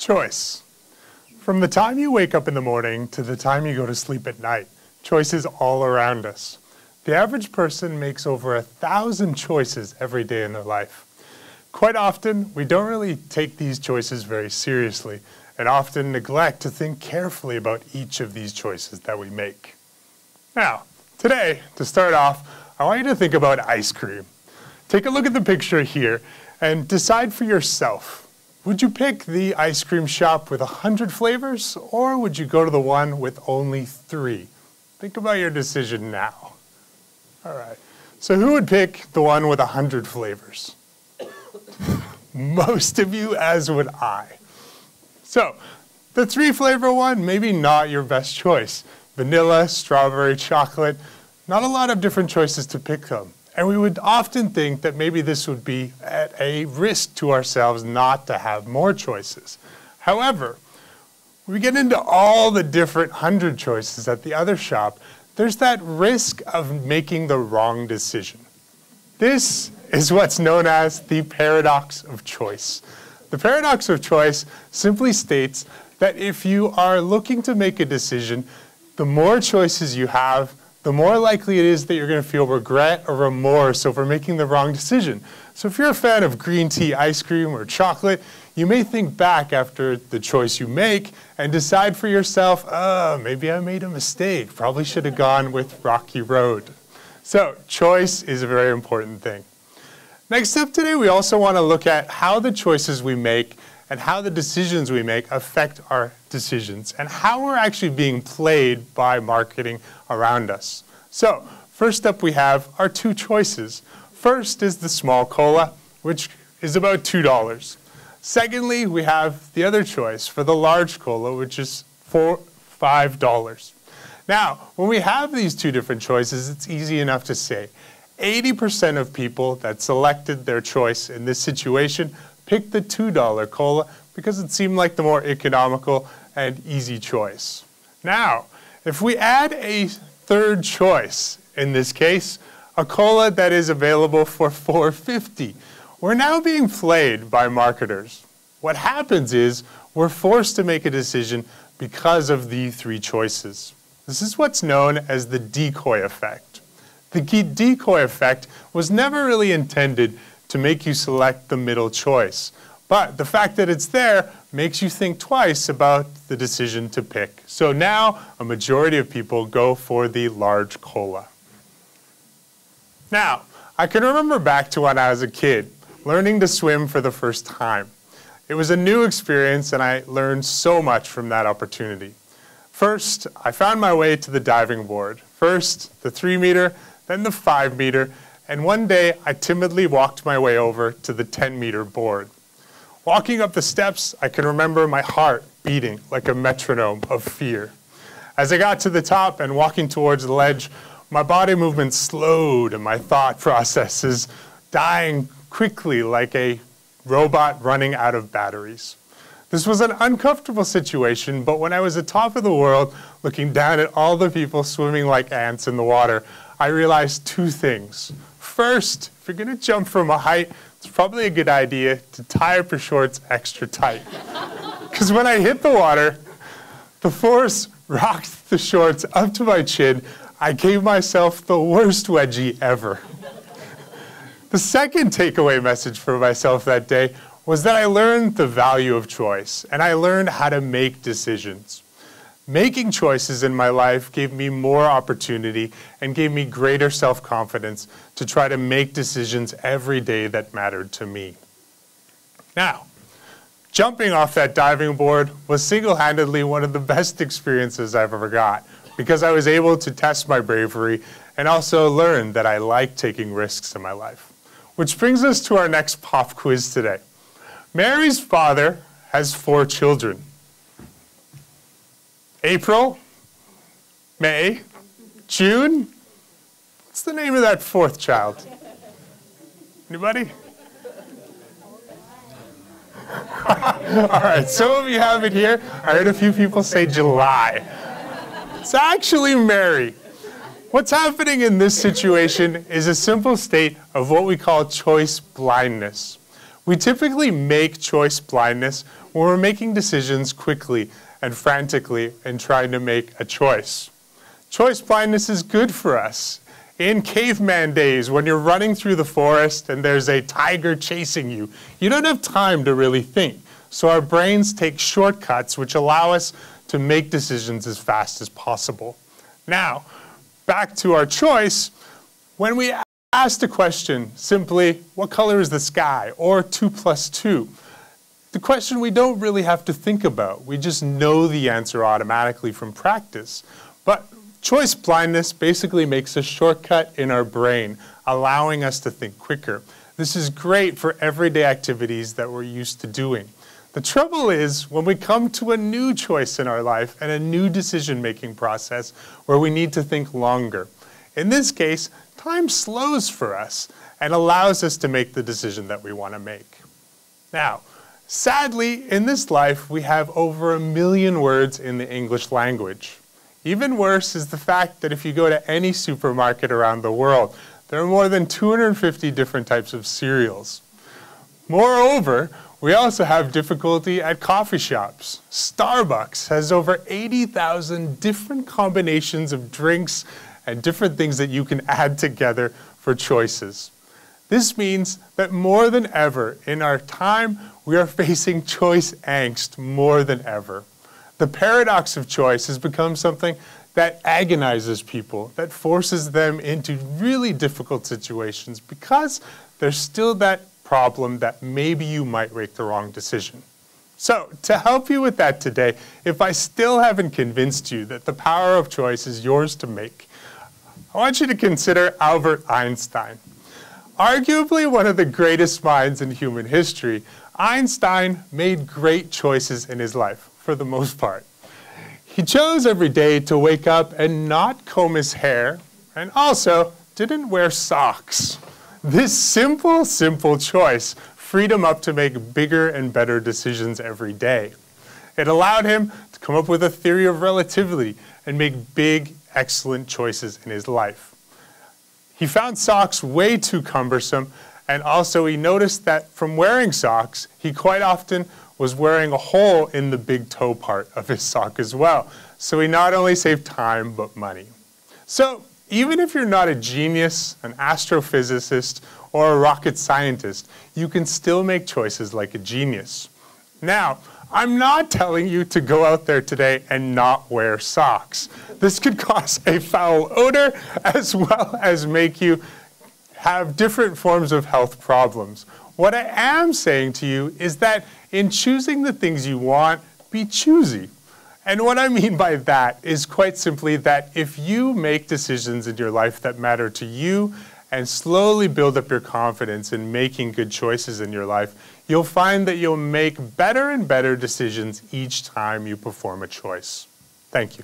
Choice. From the time you wake up in the morning to the time you go to sleep at night, choice is all around us. The average person makes over 1,000 choices every day in their life. Quite often, we don't really take these choices very seriously and often neglect to think carefully about each of these choices that we make. Now, today, to start off, I want you to think about ice cream. Take a look at the picture here and decide for yourself. Would you pick the ice cream shop with 100 flavors, or would you go to the one with only 3? Think about your decision now. All right, so who would pick the one with 100 flavors? Most of you, as would I. So, the 3-flavor one, maybe not your best choice. Vanilla, strawberry, chocolate, not a lot of different choices to pick from. And we would often think that maybe this would be at a risk to ourselves not to have more choices. However, when we get into all the different 100 choices at the other shop, there's that risk of making the wrong decision. This is what's known as the paradox of choice. The paradox of choice simply states that if you are looking to make a decision, the more choices you have, the more likely it is that you're going to feel regret or remorse over making the wrong decision. So if you're a fan of green tea ice cream or chocolate, you may think back after the choice you make and decide for yourself, maybe I made a mistake. Probably should have gone with Rocky Road. So choice is a very important thing. Next up today, we also want to look at how the choices we make and how the decisions we make affect our decisions and how we're actually being played by marketing around us. So first up, we have our 2 choices. First is the small cola, which is about $2. Secondly, we have the other choice for the large cola, which is $5. Now, when we have these 2 different choices, it's easy enough to say 80% of people that selected their choice in this situation picked the $2 cola because it seemed like the more economical and easy choice. Now, if we add a third choice, in this case, a cola that is available for $4.50, we're now being played by marketers. What happens is we're forced to make a decision because of the 3 choices. This is what's known as the decoy effect. The decoy effect was never really intended to make you select the middle choice. But the fact that it's there makes you think twice about the decision to pick. So now a majority of people go for the large cola. Now, I can remember back to when I was a kid, learning to swim for the first time. It was a new experience and I learned so much from that opportunity. First, I found my way to the diving board. First, the 3-meter, then the 5-meter, and one day I timidly walked my way over to the 10-meter board. Walking up the steps, I can remember my heart beating like a metronome of fear. As I got to the top and walking towards the ledge, my body movement slowed and my thought processes dying quickly like a robot running out of batteries. This was an uncomfortable situation, but when I was at the top of the world, looking down at all the people swimming like ants in the water, I realized 2 things. First, if you're going to jump from a height, it's probably a good idea to tie up your shorts extra tight. Because when I hit the water, the force rocked the shorts up to my chin. I gave myself the worst wedgie ever. The second takeaway message for myself that day was that I learned the value of choice, and I learned how to make decisions. Making choices in my life gave me more opportunity and gave me greater self-confidence to try to make decisions every day that mattered to me. Now, jumping off that diving board was single-handedly one of the best experiences I've ever got because I was able to test my bravery and also learn that I like taking risks in my life. Which brings us to our next pop quiz today. Mary's father has 4 children. April, May, June. What's the name of that 4th child? Anybody? All right, some of you have it here. I heard a few people say July. It's actually Mary. What's happening in this situation is a simple state of what we call choice blindness. We typically make choice blindness when we're making decisions quickly and frantically and trying to make a choice. Choice blindness is good for us. In caveman days, when you're running through the forest and there's a tiger chasing you, you don't have time to really think. So our brains take shortcuts which allow us to make decisions as fast as possible. Now, back to our choice. When we ask the question simply, what color is the sky? Or 2 + 2? The question we don't really have to think about. We just know the answer automatically from practice. But choice blindness basically makes a shortcut in our brain, allowing us to think quicker. This is great for everyday activities that we're used to doing. The trouble is when we come to a new choice in our life and a new decision-making process where we need to think longer. In this case, time slows for us and allows us to make the decision that we want to make. Now, sadly, in this life, we have over 1 million words in the English language. Even worse is the fact that if you go to any supermarket around the world, there are more than 250 different types of cereals. Moreover, we also have difficulty at coffee shops. Starbucks has over 80,000 different combinations of drinks and different things that you can add together for choices. This means that more than ever in our time, we are facing choice angst more than ever. The paradox of choice has become something that agonizes people, that forces them into really difficult situations because there's still that problem that maybe you might make the wrong decision. So, to help you with that today, if I still haven't convinced you that the power of choice is yours to make, I want you to consider Albert Einstein. Arguably one of the greatest minds in human history, Einstein made great choices in his life, for the most part. He chose every day to wake up and not comb his hair, and also didn't wear socks. This simple choice freed him up to make bigger and better decisions every day. It allowed him to come up with a theory of relativity and make big, excellent choices in his life. He found socks way too cumbersome, and also he noticed that from wearing socks, he quite often was wearing a hole in the big toe part of his sock as well. So he not only saved time, but money. So even if you're not a genius, an astrophysicist, or a rocket scientist, you can still make choices like a genius. Now, I'm not telling you to go out there today and not wear socks. This could cause a foul odor as well as make you have different forms of health problems. What I am saying to you is that in choosing the things you want, be choosy. And what I mean by that is quite simply that if you make decisions in your life that matter to you and slowly build up your confidence in making good choices in your life, you'll find that you'll make better and better decisions each time you perform a choice. Thank you.